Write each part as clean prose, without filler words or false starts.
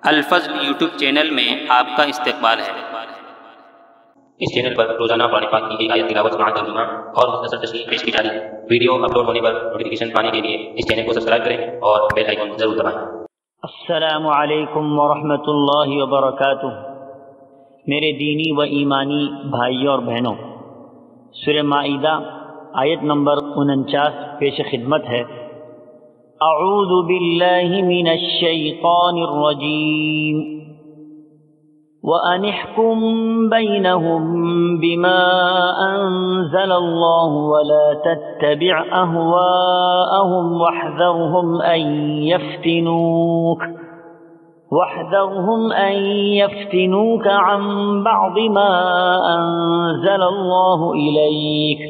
الفضل YouTube channel میں آپ کا استقبال ہے۔ اس چینل پر روزانہ قرآن پاک کی ایک آیت تلاوت سماعت ترجمہ اور مختصر تشریح پیش کی جا رہی ہے۔ ویڈیو اپلوڈ ہونے پر نوٹیفیکیشن پانے کے لیے اس چینل کو سبسکرائب کریں اور بیل آئیکن ضرور دبائیں۔ السلام علیکم ورحمۃ اللہ وبرکاتہ۔ میرے دینی و ایمانی بھائیوں اور بہنوں، سورہ مائدہ آیت نمبر 49 پیش خدمت ہے۔ اعوذ باللہ من الشیطان الرجیم وَأَنِ احْكُم بَيْنَهُم بِمَا أَنزَلَ اللَّهُ وَلَا تَتَّبِعْ أَهْوَاءَهُمْ وَاحْذَرْهُمْ أَن يَفْتِنُوكَ عَن بَعْضِ مَا أَنزَلَ اللَّهُ إِلَيْكَ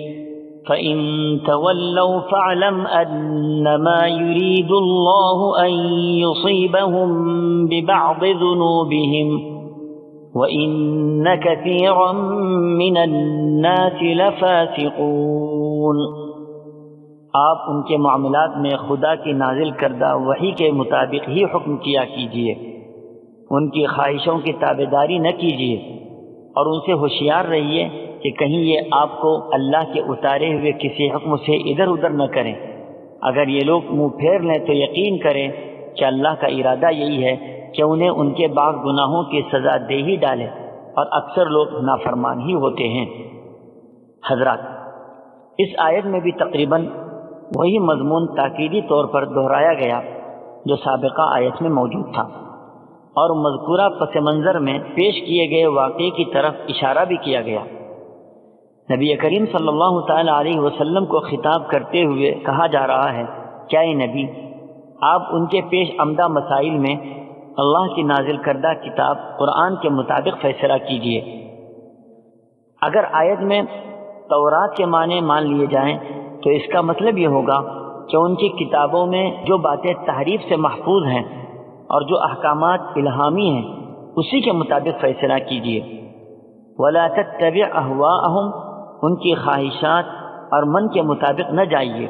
فَإِن تَوَلَّوْا فَاعْلَمْ أَنَّمَا يُرِيدُ اللَّهُ أَن يُصِيبَهُم بِبَعْضِ ذُنُوبِهِمْ وَإِنَّ كَثِيرًا مِّنَ النَّاسِ لَفَاسِقُونَ۔ آپ ان کے معاملات میں خدا کی نازل کردہ وحی کے مطابق ہی حکم کیا کیجیے، ان کی خواہشوں کی تابعداری نہ کیجیے، اور ان سے ہوشیار رہیے کہ کہیں یہ آپ کو اللہ کے اتارے ہوئے کسی حکم سے ادھر ادھر نہ کریں۔ اگر یہ لوگ منہ پھیر لیں تو یقین کریں کہ اللہ کا ارادہ یہی ہے کہ انہیں ان کے بعض گناہوں کی سزا دے ہی ڈالے، اور اکثر لوگ نافرمان ہی ہوتے ہیں۔ حضرات، اس آیت میں بھی تقریباً وہی مضمون تاکیدی طور پر دہرایا گیا جو سابقہ آیت میں موجود تھا، اور مذکورہ پس منظر میں پیش کیے گئے واقعے کی طرف اشارہ بھی کیا گیا۔ نبی کریم صلی اللہ تعالی علیہ وسلم کو خطاب کرتے ہوئے کہا جا رہا ہے، کیا اے نبی، آپ ان کے پیش آمدہ مسائل میں اللہ کی نازل کردہ کتاب قرآن کے مطابق فیصلہ کیجیے۔ اگر آیت میں تورات کے معنی مان لیے جائیں تو اس کا مطلب یہ ہوگا کہ ان کی کتابوں میں جو باتیں تحریف سے محفوظ ہیں اور جو احکامات الہامی ہیں اسی کے مطابق فیصلہ کیجیے۔ وَلَا تَتَّبِعْ أَهْوَاءَهُمْ، ان کی خواہشات اور من کے مطابق نہ جائیے۔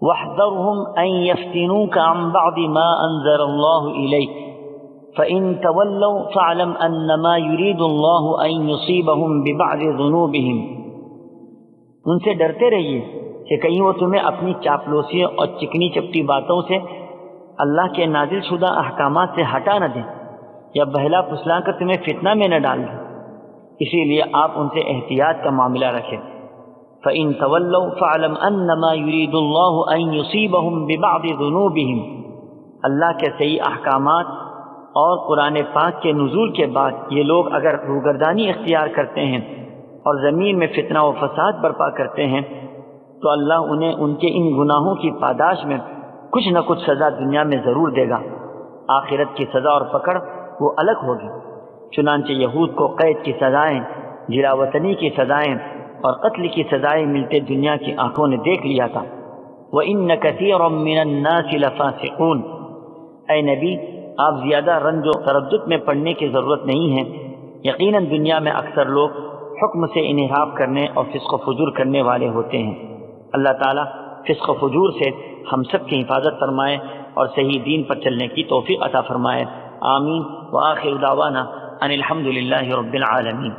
وَاحْذَرْهُمْ أَن يَفْتِنُوكَ عَن بَعْضِ مَا أَنزَلَ اللَّهُ إِلَيْكَ فَإِن تَوَلَّوْا فَاعْلَمْ أَنَّمَا يُرِيدُ اللَّهُ أَن يُصِيبَهُم بِبَعْضِ ذُنُوبِهِمْ، ان سے ڈرتے رہیے کہ کہیں وہ تمہیں اپنی چاپلوسی اور چکنی چپٹی باتوں سے اللہ کے نازل شدہ احکامات سے ہٹا نہ دیں، یا بہلا پھسلا کر تمہیں فتنہ میں نہ ڈال دیں۔ اسی لیے آپ ان سے احتیاط کا معاملہ رکھیں۔ فَإِن تَوَلَّوْا فَاعْلَمْ أَنَّمَا يُرِيدُ اللَّهُ أَن يُصِيبَهُم بِبَعْضِ ذُنُوبِهِمْ۔ اللہ کے صحیح احکامات اور قرآن پاک کے نزول کے بعد یہ لوگ اگر روگردانی اختیار کرتے ہیں اور زمین میں فتنہ و فساد برپا کرتے ہیں تو اللہ انہیں ان کے ان گناہوں کی پاداش میں کچھ نہ کچھ سزا دنیا میں ضرور دے گا۔ آخرت کی سزا اور پکڑ وہ الگ ہوگی۔ چنانچہ یہود کو قید کی سزائیں، جلا وطنی کی سزائیں اور قتل کی سزائیں ملتے دنیا کی آنکھوں نے دیکھ لیا تھا۔ وَإِنَّ كَثِيرًا مِّنَ النَّاسِ لَفَاسِقُونَ۔ اے نبی، آپ زیادہ رنج و تردد میں پڑنے کی ضرورت نہیں ہے۔ یقیناً دنیا میں اکثر لوگ حکم سے انحراف کرنے اور فسق و فجور کرنے والے ہوتے ہیں۔ اللہ تعالیٰ فسق و فجور سے ہم سب کی حفاظت فرمائے اور صحیح دین پر چلنے کی توفیق عطا فرمائے۔ آمین۔ وآخر دعوانا ان الحمد للہ رب العالمین۔